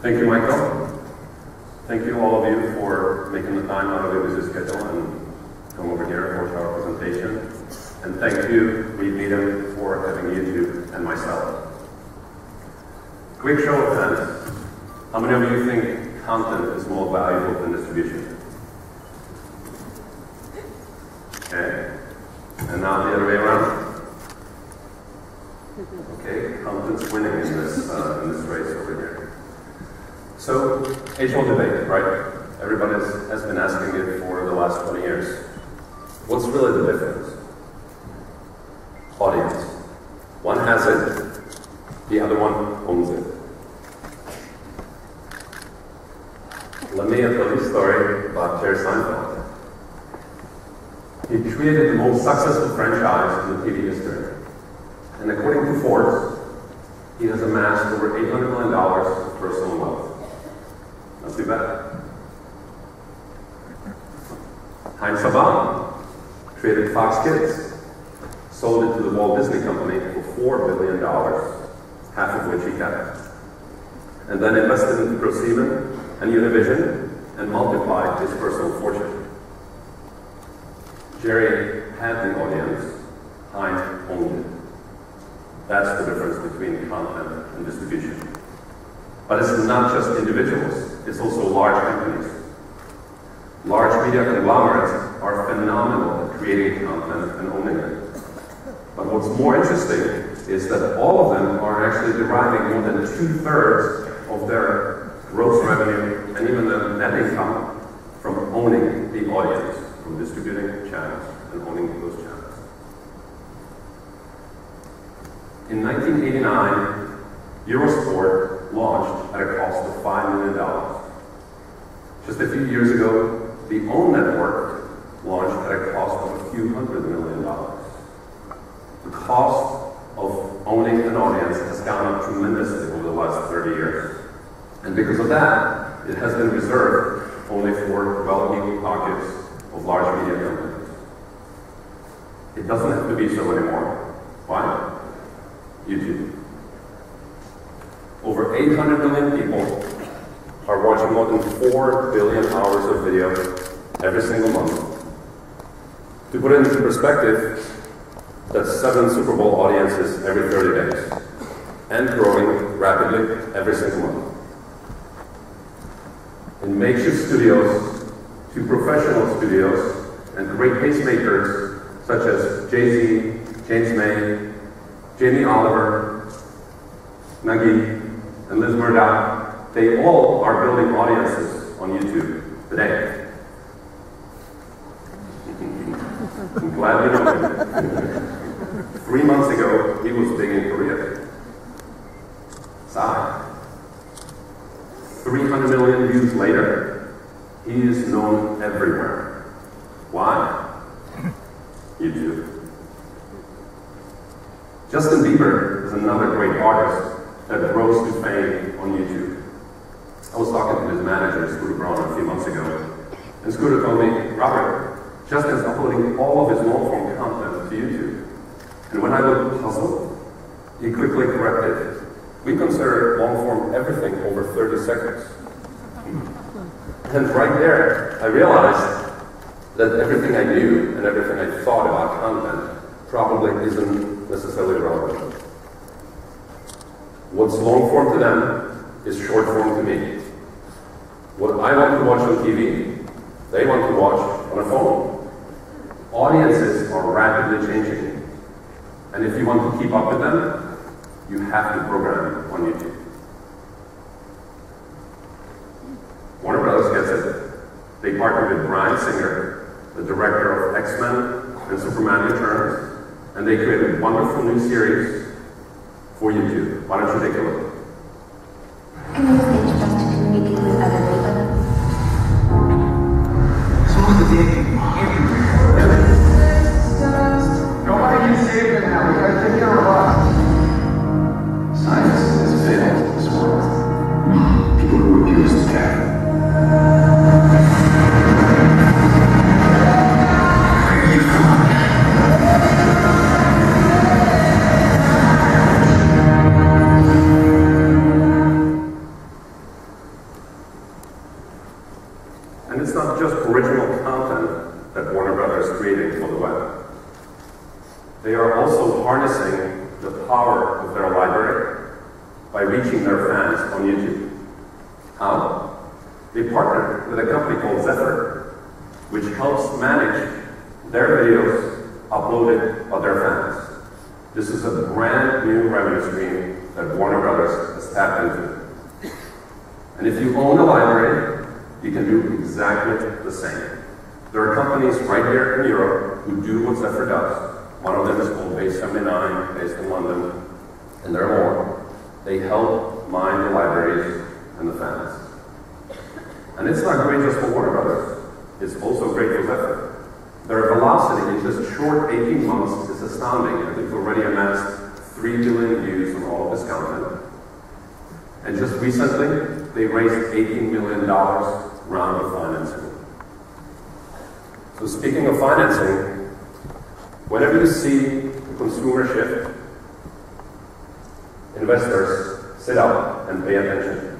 Thank you, Michael. Thank you, all of you, for making the time out of your busy schedule and come over here for our presentation. And thank you, Reed Needham, for having YouTube and myself. Quick show of hands. How many of you think content is more valuable than distribution? Okay. And now the other way around. Okay, content's winning in this race over here. So, age-old debate, right? Everybody has been asking it for the last 20 years. What's really the difference? Audience. One has it, the other one owns it. Let me tell you a story about Jerry Seinfeld. He created the most successful franchise in the TV history. And according to Forbes, he has amassed over $800 million of personal wealth. Not too bad. Heinz Saban created Fox Kids, sold it to the Walt Disney Company for $4 billion, half of which he kept. And then invested into ProSieben and Univision and multiplied his personal fortune. Jerry had the audience, Heinz owned it. That's the difference between content and distribution. But it's not just individuals, it's also large companies. Large media conglomerates are phenomenal at creating content and owning it. But what's more interesting is that all of them are actually deriving more than 2/3 of their gross revenue and even the net income from owning the audience, from distributing channels and owning those channels. In 1989, Eurosport launched at a cost of $5 million. Just a few years ago, the OWN network launched at a cost of a few $100 million. The cost of owning an audience has gone up tremendously over the last 30 years. And because of that, it has been reserved only for well-heeled pockets of large media companies. It doesn't have to be so anymore. Why? YouTube. Over 800 million people are watching more than 4 billion hours of video every single month. To put it into perspective, that's 7 Super Bowl audiences every 30 days, and growing rapidly every single month. In makeshift studios to professional studios and great pacemakers such as Jay-Z, James May, Jamie Oliver, Nagi, and Liz Murdoch, they all are building audiences on YouTube today. I'm glad you know him. 3 months ago, he was big in Korea. Sai. 300 million views later, he is known everywhere. Why? YouTube. Justin Bieber is another great artist that rose to fame on YouTube. I was talking to his manager, Scooter Braun, a few months ago, and Scooter told me, Robert, Justin's uploading all of his long-form content to YouTube. And when I looked puzzled, he quickly corrected, we consider long-form everything over 30 seconds. And right there, I realized that everything I knew and everything I thought about content probably isn't necessarily relevant. What's long form to them is short form to me. What I want to watch on TV, they want to watch on a phone. Audiences are rapidly changing. And if you want to keep up with them, you have to program on YouTube. Warner Brothers gets it. They partnered with Bryan Singer, the director of X-Men and Superman Returns, and they created a wonderful new series for YouTube. Why don't you take a look? Can I use just to communicate with other people? Nobody can save them now. We gotta take care of us. Science has failed this world. People who abuse the tech. also harnessing the power of their library by reaching their fans on YouTube. How? They partnered with a company called Zephyr, which helps manage their videos uploaded by their fans. This is a brand new revenue stream that Warner Brothers has tapped into. And if you own a library, you can do exactly the same. There are companies right here in Europe who do what Zephyr does. One of them is called Base 79, based in London, and there are more. They help mine the libraries and the fans. And it's not great just for Warner Brothers. It's also great for Zephyr. Their velocity in just short 18 months is astounding. I think they've already amassed 3 billion views on all of this content. And just recently, they raised $18 million round of financing. So speaking of financing, whenever you see the consumer shift, investors sit up and pay attention.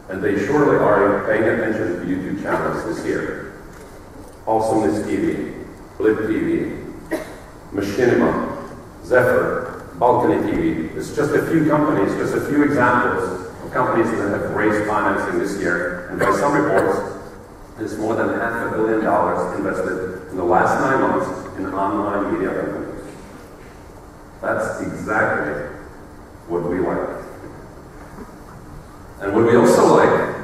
And they surely are paying attention to YouTube channels this year. Awesomeness TV, Blip TV, Machinima, Zephyr, Balcony TV. It's just a few companies, just a few examples of companies that have raised financing this year. And by some reports, there's more than $500 million invested in the last 9 months in online media companies. That's exactly what we like. And what we also like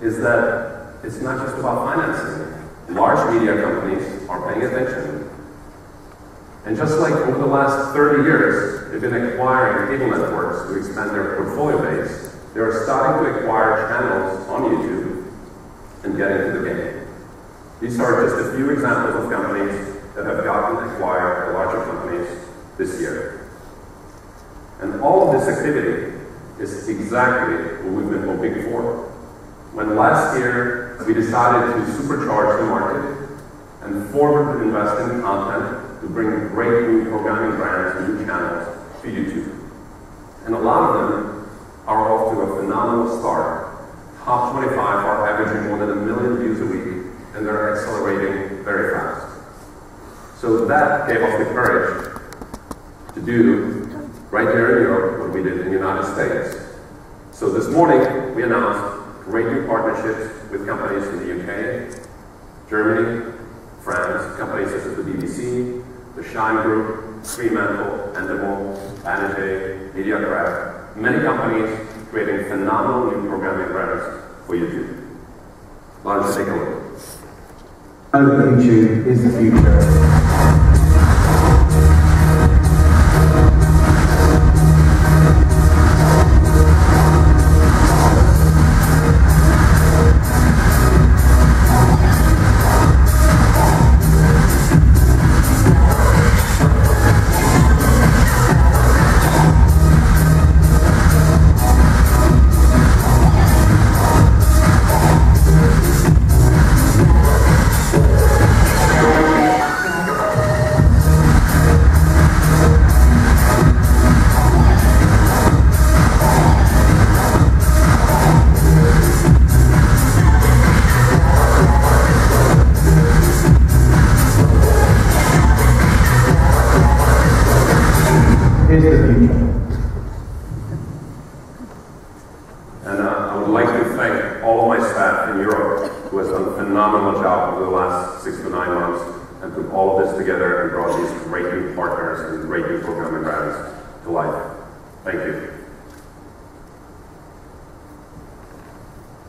is that it's not just about financing. Large media companies are paying attention. And just like over the last 30 years, they've been acquiring cable networks to expand their portfolio base, they are starting to acquire channels on YouTube and get into the game. These are just a few examples of companies that have gotten acquired by larger companies this year. And all of this activity is exactly what we've been hoping for. When last year we decided to supercharge the market and forward invest in content to bring great new programming brands and new channels to YouTube. And a lot of them are off to a phenomenal start. Top 25 are averaging more than 1 million views a week, and they're accelerating very fast. So that gave us the courage to do right here in Europe what we did in the United States. So this morning we announced great new partnerships with companies in the UK, Germany, France, companies such as the BBC, the Shine Group, Fremantle, Endemol, Banijay, Mediacraft, many companies creating phenomenal new programming brands for YouTube. Let's take a look. YouTube is the future.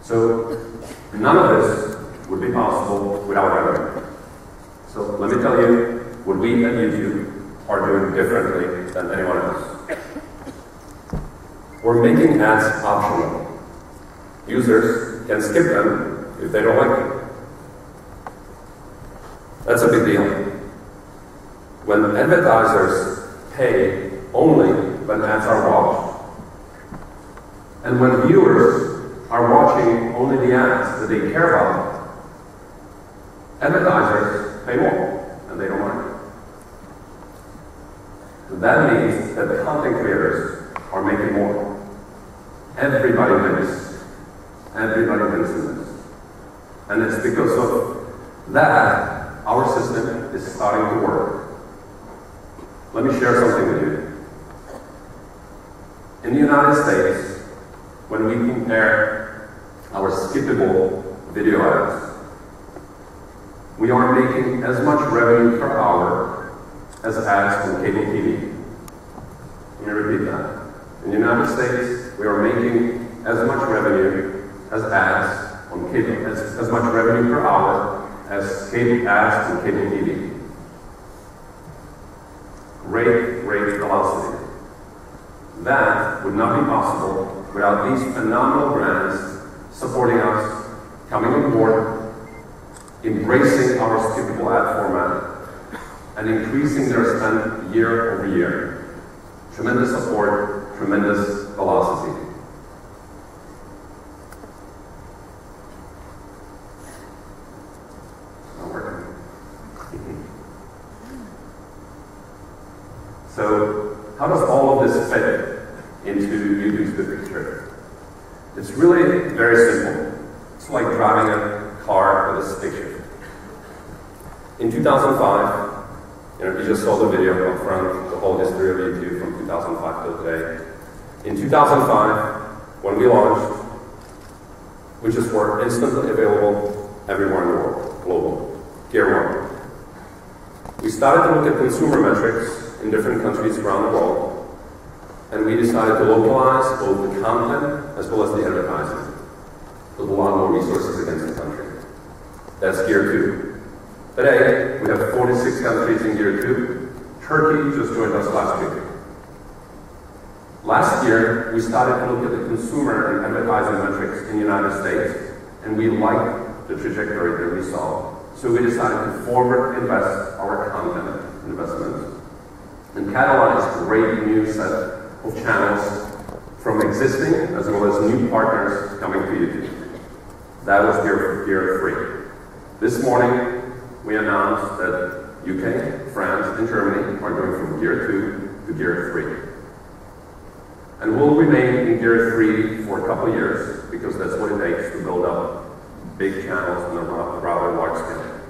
So none of this would be possible without revenue. So let me tell you what we at YouTube are doing differently than anyone else. We're making ads optional. Users can skip them if they don't like them. That's a big deal. When advertisers pay only when ads are watched, and when viewers are watching only the ads that they care about, advertisers pay more, and they don't mind. That means that the content creators are making more. Everybody wins. Everybody wins in this. And it's because of that our system is starting to work. Let me share something with you. In the United States, when we compare our skippable video ads, we are making as much revenue per hour as ads on cable TV. Let me repeat that. In the United States, we are making as much revenue as ads on cable, as much revenue per hour as cable ads on cable TV. Great velocity. That would not be possible without these phenomenal brands supporting us, coming on board, embracing our skippable ad format, and increasing their spend year over year. Tremendous support, tremendous velocity. Not working. So, how does all of this fit into YouTube's big picture? It's really very simple. It's like driving a car with a stick shift. In 2005, you just saw the video up front, the whole history of YouTube from 2005 till today. In 2005, when we launched, we just were instantly available everywhere in the world, global, year one. We started to look at consumer metrics in different countries around the world, and we decided to localize both the content as well as the advertising. Put a lot more resources against the country. That's year two. Today, we have 46 countries in year two. Turkey just joined us last week. Last year, we started to look at the consumer and advertising metrics in the United States, and we liked the trajectory that we saw. So we decided to forward invest our content investments and catalyze a great new set of channels from existing as well as new partners coming to YouTube. That was year three. This morning, we announced that UK, France, and Germany are going from year two to year three. And we'll remain in year three for a couple of years because that's what it takes to build up big channels on a rather large scale.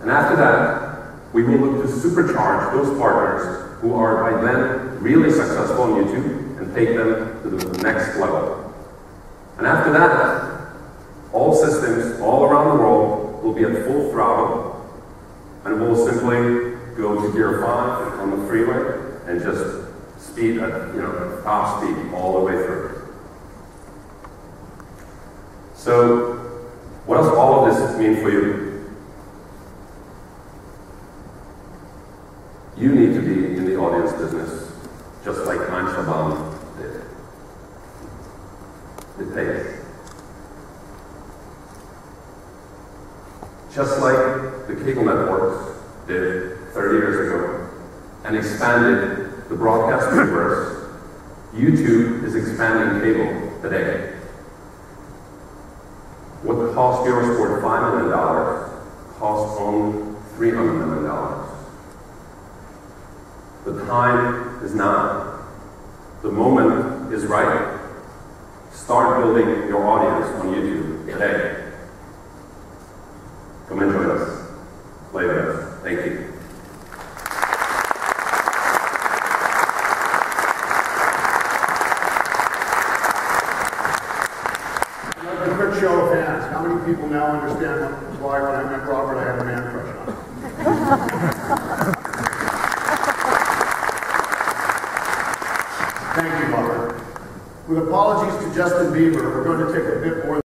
And after that, we will look to supercharge those partners who are by then really successful on YouTube and take them to the next level. And after that, all systems all around the world will be at full throttle, and we'll simply go to gear 5 on the freeway and just speed at top speed all the way through. So, what does all of this mean for you? You need to be in the audience business, just like Kyncl did. It pays. Just like the cable networks did 30 years ago and expanded the broadcast universe, YouTube is expanding cable today. What cost Eurosport $5 million costs only $300 million. The time is now. The moment is right. Start building your audience on YouTube today. Come and join us. Play with us. Thank you. A quick show of hands. How many people now understand why when I met Robert I had a man crush on him? Thank you, Robert. With apologies to Justin Bieber, we're going to take a bit more